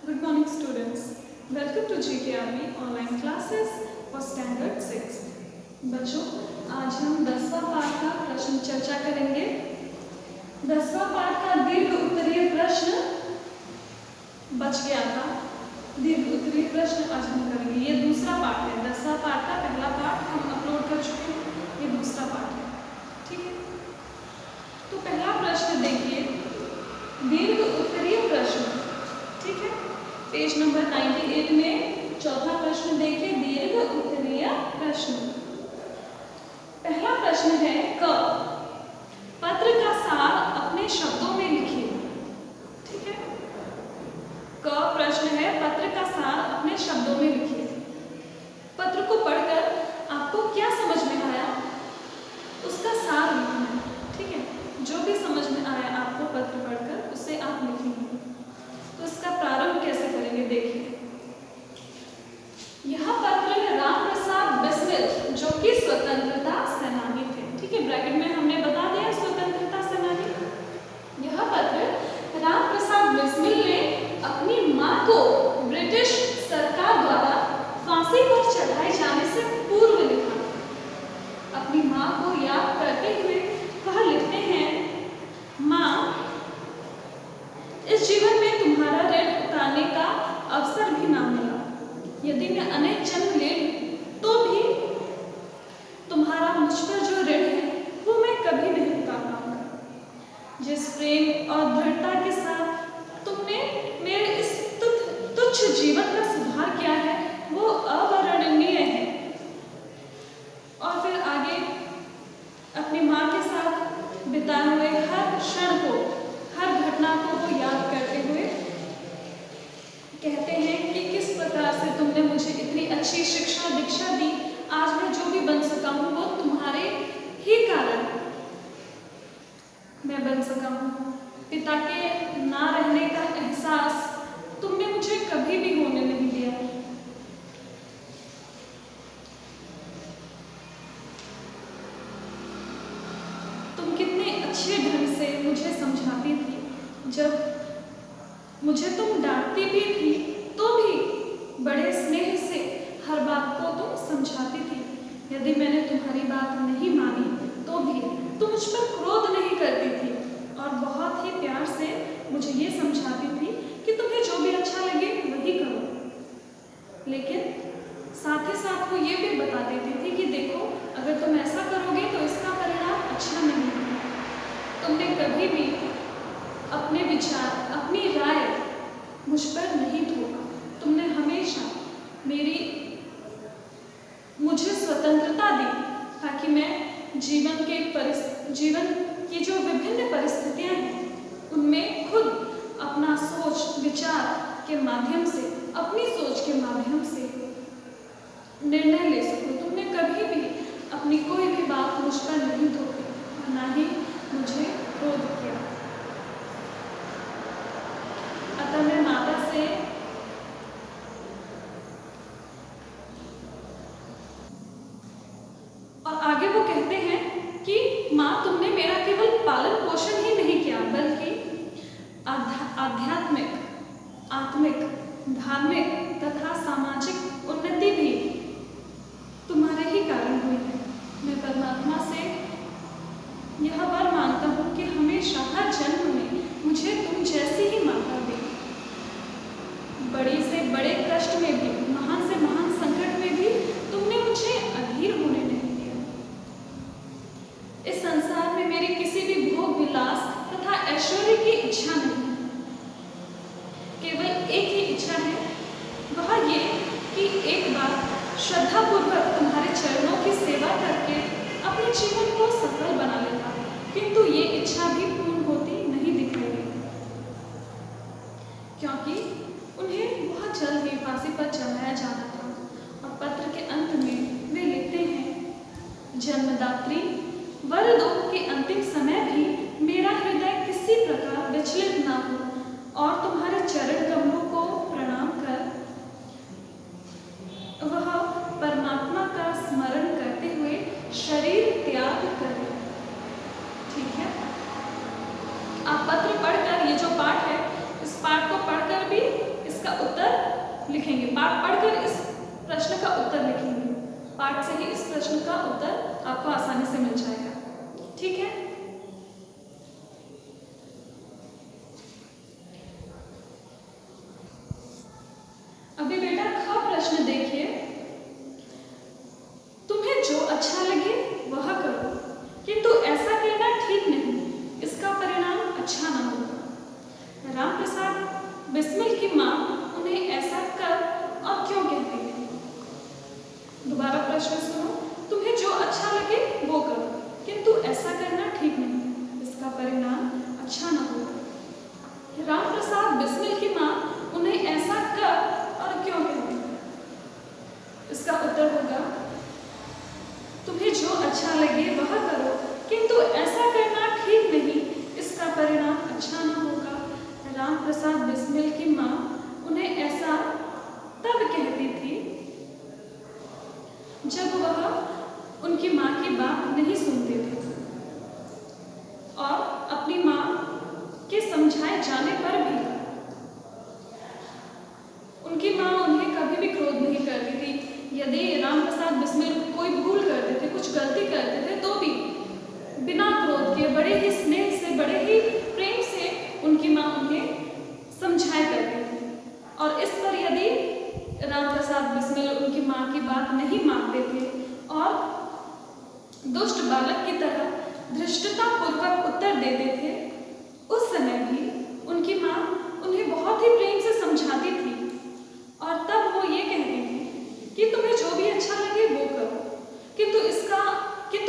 Good morning students. Welcome to GK Army online classes for standard 6. बच्चों, आज हम 10वां पाठ का प्रश्न चर्चा करेंगे। 10वां पाठ का दीर्घ उत्तरीय प्रश्न बच गया था। दीर्घ उत्तरीय प्रश्न आज हम करेंगे। ये दूसरा पाठ है। 10वां पाठ का पहला पाठ हम अपलोड कर चुके हैं। ये दूसरा पाठ है। ठीक है, तो पहला प्रश्न देखिए, दीर्घ उत्तरीय प्रश्न। ठीक है, पेज नंबर 98 में चौथा प्रश्न देखिए, दीर्घ उत्तरीय प्रश्न। पहला प्रश्न है, क पत्र का सार अपने शब्दों में लिखिए। ठीक है, क प्रश्न है, पत्र का सार अपने शब्दों में लिखिए। पत्र को पढ़कर आपको क्या समझ में आया, उसका सार लिखना है। ठीक है, जो भी समझ में आया आपको पत्र पढ़कर, उसे आप लिखेंगे। तो इसका प्रारंभ कैसे करेंगे, देखिए। यह पत्र राम प्रसाद बिस्मिल, जो कि स्वतंत्रता सेनानी थे। ठीक है, ब्रैकेट में हमने बता दिया स्वतंत्रता सेनानी। यह पत्र राम प्रसाद बिस्मिल ने अपनी मां को ब्रिटिश सरकार द्वारा फांसी पर चढ़ाए जाने से पूर्व लिखा। अपनी मां को याद करते हुए वह लिखते हैं, मां, इस जीवन में तुम्हारा ऋण उतारने का अवसर भी ना मिला। यदि मैं अनेक जन्म ले लूं तो भी तुम्हारा मुझ पर जो ऋण है वो मैं कभी नहीं उतार पाऊंगा। जिस प्रेम और दृढ़ता के साथ तुमने मेरे इस तुच्छ जीवन का सुधार किया है वो अवर्णनीय है। और फिर आगे अपनी माँ के साथ बिताए हुए हर क्षण को, हर घटना को वो याद करते हुए कहते हैं कि किस प्रकार से तुमने मुझे इतनी अच्छी शिक्षा दीक्षा दी। आज मैं जो भी बन सका हूँ वो तुम्हारे ही कारण मैं बन सका हूँ। पिता के ना रहने का एहसास तुमने मुझे कभी भी होने नहीं दिया। तुम कितने अच्छे ढंग से मुझे समझाती थी। जब मुझे तुम डांटती भी थी तो भी बड़े स्नेह से हर बात को तुम समझाती थी। यदि मैंने तुम्हारी बात नहीं मानी तो भी तुम मुझ पर क्रोध नहीं करती थी और बहुत ही प्यार से मुझे ये समझाती थी कि तुम्हें जो भी अच्छा लगे वही करो। लेकिन साथ ही साथ वो ये भी बता देती थी कि देखो, अगर तुम ऐसा करोगे तो इसका परिणाम अच्छा नहीं है। तुमने कभी भी अपने विचार, अपनी राय मुझ पर नहीं थोपा। तुमने हमेशा मुझे स्वतंत्रता दी ताकि मैं जीवन की जो विभिन्न परिस्थितियां हैं उनमें खुद अपना सोच विचार के माध्यम से, अपनी सोच के माध्यम से निर्णय ले सकूं। तुमने कभी भी अपनी कोई भी बात मुझ पर नहीं थोपी और ना ही मुझे क्रोध किया। अतः मैं माता से और आगे वो कहते हैं कि माँ, तुमने मेरा केवल पालन पोषण ही नहीं किया बल्कि आध्यात्मिक, आत्मिक, धार्मिक तथा सामाजिक उन्नति भी तुम्हारे ही कारण हुई है। मैं परमात्मा से यह वर मांगता हूँ कि हमेशा हर जन्म में मुझे तुम जैसी ही माता दे। बड़ी से बड़े कष्ट में भी, महान से महान संकट में भी तुमने मुझे अधीर होने नहीं दिया। इस संसार में मेरी किसी भी भोग विलास तथा ऐश्वर्य की इच्छा नहीं। केवल एक ही इच्छा है, वह ये कि एक बार श्रद्धापूर्वक तुम्हारे चरणों की सेवा करके अपने जीवन को सफल बना लेता। किंतु ये इच्छा भी पूर्ण होती नहीं दिख रही, क्योंकि उन्हें बहुत जल्द ही फांसी पर चढ़ाया जाना था। और पत्र के अंत में वे लिखते हैं, जन्मदात्री, वर दो कि अंतिम समय भी मेरा हृदय किसी प्रकार विचलित ना हो और तुम्हारे चरण कमलों को प्रणाम कर वह परमात्मा का स्मरण करते हुए शरीर त्याग करे। ठीक है, आप पत्र पढ़कर, ये जो पाठ है इस पाठ को पढ़कर भी इस इसका उत्तर लिखेंगे। पाठ पढ़कर इस प्रश्न का उत्तर लिखेंगे। पाठ से ही इस प्रश्न का उत्तर आपको आसानी से मिल जाएगा। ठीक है, अभी बेटा ख प्रश्न देखिए। तुम्हें जो अच्छा लगे वह करो, किंतु ऐसा करना ठीक नहीं, इसका परिणाम अच्छा न होगा। रामप्रसाद बिस्मिल की माँ उन्हें ऐसा कर और क्यों कहती थी? दोबारा प्रश्न सुनो। तुम्हें जो अच्छा लगे वो करो, किंतु ऐसा करना ठीक नहीं, इसका परिणाम अच्छा न होगा। रामप्रसाद बिस्मिल की माँ उन्हें ऐसा कर और क्यों कहती थी? इसका उत्तर होगा तुम्हें जो अच्छा लगे वह करो, किंतु ऐसा करना ठीक नहीं, इसका परिणाम अच्छा न होगा। रामप्रसाद बिस्मिल की माँ उन्हें ऐसा तब कहती थी जब वह उनकी माँ की बात नहीं सुनते थे और अपनी माँ के समझाए जाने पर भी उनकी माँ उन्हें कभी भी क्रोध नहीं करती थी। यदि रामप्रसाद बिस्मिल कोई भूल करते थे, कुछ गलती करते थे, तो भी बिना क्रोध के, बड़े ही स्नेह से, बड़े ही प्रेम से उनकी माँ उन्हें समझाया करती थी। और इस पर यदि रामप्रसाद बिस्मिल उनकी माँ की बात नहीं मानते थे और दुष्ट बालक की तरह धृष्टतापूर्वक उत्तर देते थे, उस समय भी उनकी माँ उन्हें बहुत ही प्रेम से समझाती थी और तब वो ये कहती थी कि तुम्हें जो भी अच्छा लगे वो करो, किंतु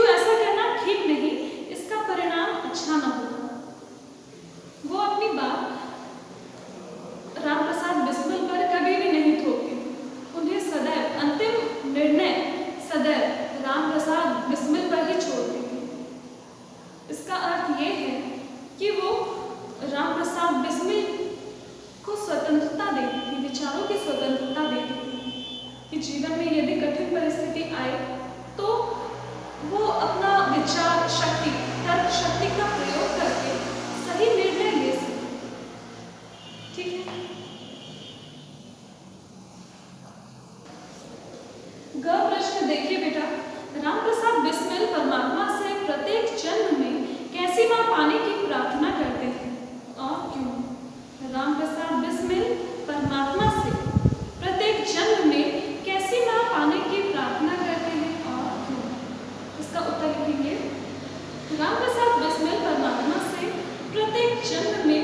ऐसा करना ठीक नहीं, इसका परिणाम अच्छा न होगा। वो अपनी बात रामप्रसाद बिस्मिल पर कभी भी नहीं थोपती थी। उन्हें सदैव अंतिम निर्णय सदैव रामप्रसाद बिस्मिल पर ही छोड़ती थी। इसका अर्थ ये है कि वो रामप्रसाद बिस्मिल को स्वतंत्रता देती थी, विचारों की स्वतंत्रता देती थी कि जीवन में यदि कठिन परिस्थिति आए तो वो अपना विचार शक्ति, तर्क शक्ति का प्रयोग करके सही निर्णय ले सके। ठीक है, ग प्रश्न देखिए बेटा। रामप्रसाद बिस्मिल परमात्मा से प्रत्येक जन्म में कैसी मां पाने की प्रार्थना करते हैं और क्यों? रामप्रसाद बिस्मिल परमात्मा से प्रत्येक जन्म में कैसी मां पाने की प्रार्थना करते हैं और क्यों? इसका उत्तर लिखेंगे। रामप्रसाद बिस्मिल परमात्मा से प्रत्येक जन्म में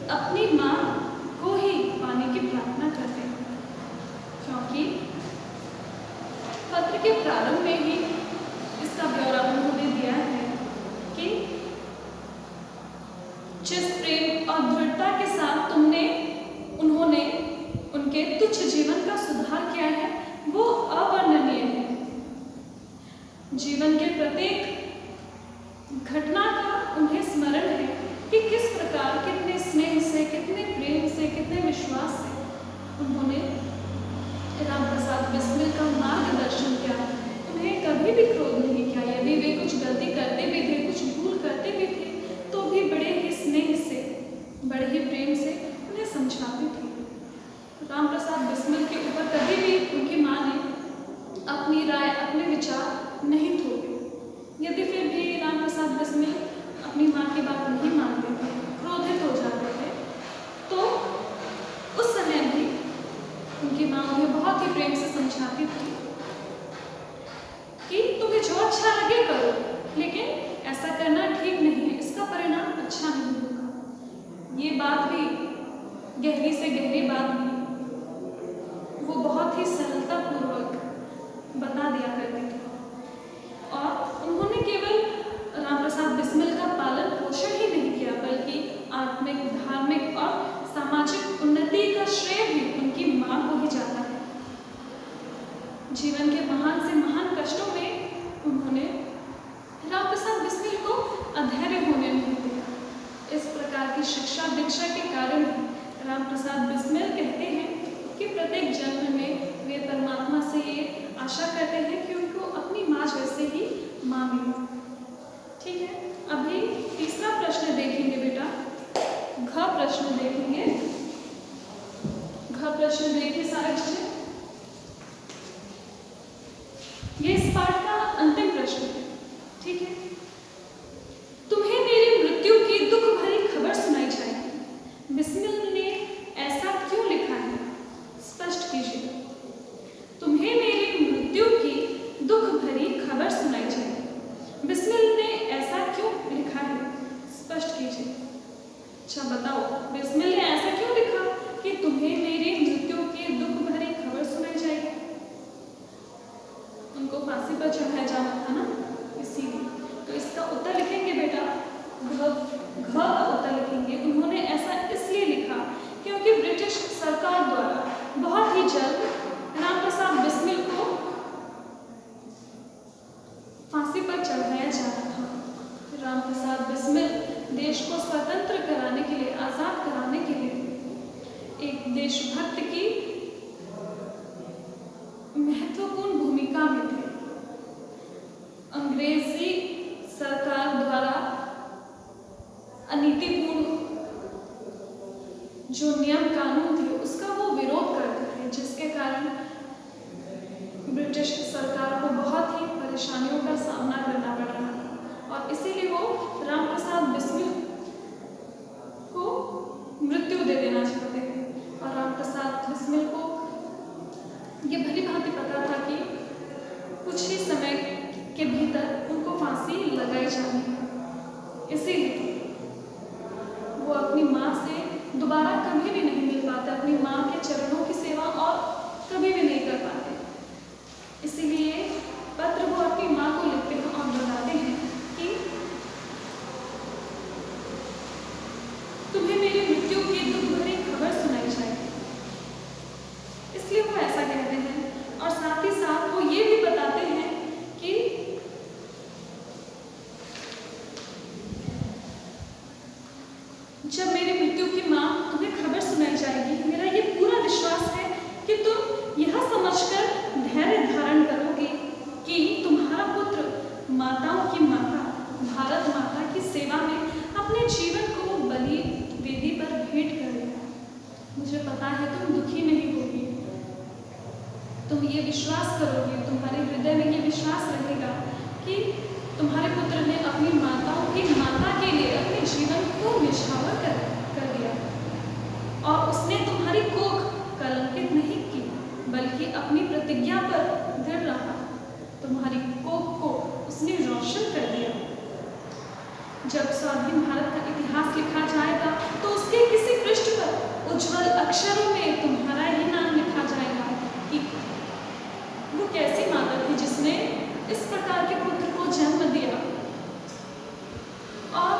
अपनी मां को ही पाने की प्रार्थना करते हैं, क्योंकि पत्र के प्रारंभ में ही इसका ब्यौरा उन्होंने दिया है कि जिस प्रेम और दृढ़ता के साथ उन्होंने उनके तुच्छ जीवन का सुधार किया है वो अवर्णनीय है। जीवन के प्रत्येक घटना का उन्हें स्मरण है कि किस प्रकार, कितने स्नेह से, कितने प्रेम से, कितने विश्वास से उन्होंने रामप्रसाद बिस्मिल का मार्गदर्शन किया। उन्हें कभी भी क्रोध नहीं किया। यदि वे कुछ गलती करते भी थे, कुछ भूल करते भी थे, तो भी बड़े ही स्नेह से, बड़े ही प्रेम से उन्हें समझाती थी। रामप्रसाद बिस्मिल के ऊपर कभी भी उनकी माँ ने अपनी राय, अपने विचार नहीं थोपे। यदि फिर भी रामप्रसाद बिस्मिल अपनी माँ की बात नहीं मानते थे, क्रोधित हो जाते थे, तो उस समय भी उनकी माँ उन्हें बहुत ही प्रेम से समझाती थी कि तुम्हें जो अच्छा लगे करो, लेकिन ऐसा करना ठीक नहीं है, इसका परिणाम अच्छा नहीं होगा। ये बात भी, गहरी से गहरी बात भी वो बहुत ही सरलतापूर्वक बता दिया करती थी। और उन्होंने केवल रामप्रसाद बिस्मिल का पालन पोषण ही नहीं किया, बल्कि आत्मिक, धार्मिक और सामाजिक उन्नति का श्रेय भी उनकी मां को ही जाता है। जीवन के महान से महान कष्टों में उन्होंने रामप्रसाद बिस्मिल को अधैर्य होने नहीं दिया। इस प्रकार की शिक्षा दीक्षा के कारण रामप्रसाद बिस्मिल कहते हैं कि प्रत्येक जन्म में वे परमात्मा से ये आशा करते हैं कि उनको अपनी माँ जैसे ही माँ मिले। ठीक है, अभी तीसरा प्रश्न देखेंगे बेटा। घ प्रश्न देखेंगे। प्रश्न देखिए सारे बच्चे, ये इस पाठ का अंतिम प्रश्न है। ठीक है, तुम्हें मेरी मृत्यु की दुख भरी खबर सुनाई जाएगी। बिस्मिल ने ऐसा क्यों लिखा है, स्पष्ट कीजिए। तुम्हें मेरी मृत्यु की दुख भरी खबर सुनाई जाएगी। बिस्मिल ने ऐसा क्यों लिखा है, स्पष्ट कीजिए। अच्छा बताओ, बिस्मिल ने ऐसा क्यों लिखा कि तुम्हें मेरी मृत्यु की दुख भरी खबर सुनाई जाएगी। उनको फांसी पर चढ़ाया जाना था ना, इसीलिए। तो इसका उत्तर लिखेंगे बेटा, घ का उत्तर लिखेंगे। उन्होंने ऐसा इसलिए लिखा क्योंकि ब्रिटिश सरकार द्वारा बहुत ही जल्द रामप्रसाद बिस्मिल को फांसी पर चढ़ाया जाना था। रामप्रसाद बिस्मिल देश को स्वतंत्र कराने के लिए, आजाद कराने के लिए एक देशभक्त की महत्वपूर्ण भूमिका में थे। अंग्रेजी सरकार द्वारा अनीतिपूर्ण जो नियम कानून थे उसका वो विरोध करते थे, जिसके कारण ब्रिटिश सरकार को बहुत ही परेशानियों का सामना करना पड़ रहा था और इसीलिए वो रामप्रसाद बिस्मिल को मृत्यु दे देना चाहते थे। और रामप्रसाद बिस्मिल को ये भली भांति पता था कि कुछ ही समय के भीतर उनको फांसी लगाई जानी है, इसीलिए वो अपनी माँ से दोबारा कभी भी नहीं मिल पाते, अपनी माँ के चरणों की सेवा और कभी भी नहीं कर पाते। इसीलिए पत्र वो अपनी माँ को लिखते हैं और बताते हैं कि तुम्हें मेरी मृत्यु की दुख भरी खबर सुनाई जाएगी। इसलिए वो ऐसा कहते हैं और साथ ही साथ वो ये भी बताते हैं कि जब मेरी मृत्यु की माँ तुम्हें खबर सुनाई जाएगी, मेरा ये पूरा विश्वास है कि तुम यह समझकर धैर्य धारण करोगे कि तुम्हारा पुत्र माताओं की माता, भारत माता की सेवा में अपने जीवन को बलि वेदी पर भेंट करेगा। मुझे पता है तुम दुखी नहीं होगी, तुम ये विश्वास करोगे, तुम्हारे हृदय में ये विश्वास रहेगा कि तुम्हारे पुत्र ने अपनी माताओं की माता के लिए अपने जीवन को निछावर कर दिया और उसने तुम्हारी कोख कलंकित नहीं की, बल्कि अपनी प्रतिज्ञा पर दृढ़ रहा। तुम्हारी कोख को उसने रोशन कर दिया। जब स्वाधीन भारत का इतिहास लिखा जाएगा तो उसके किसी पृष्ठ पर उज्जवल अक्षरों में तुम्हारा ही नाम लिखा जाएगा कि वो कैसी माता थी जिसने इस प्रकार के पुत्र को जन्म दिया। और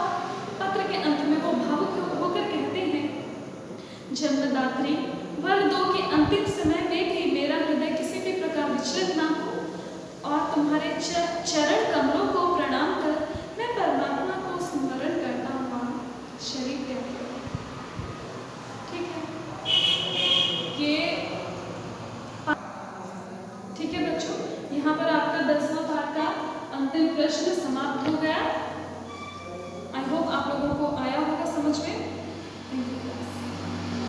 पत्र के अंत में वो भावुक होकर कहते हैं, जन्मदात्री वर दो के अंतिम समय में भी मेरा हृदय किसी भी प्रकार विचलित ना हो और तुम्हारे चरण कमलों को प्रणाम कर मैं परमात्मा को स्मरण करता हुआ शरीर त्याग करूं। ठीक है, ये ठीक है बच्चों, यहाँ पर आपका 10वां पाठ का अंतिम प्रश्न समाप्त हो गया। आई होप आप लोगों को आया होगा समझ में।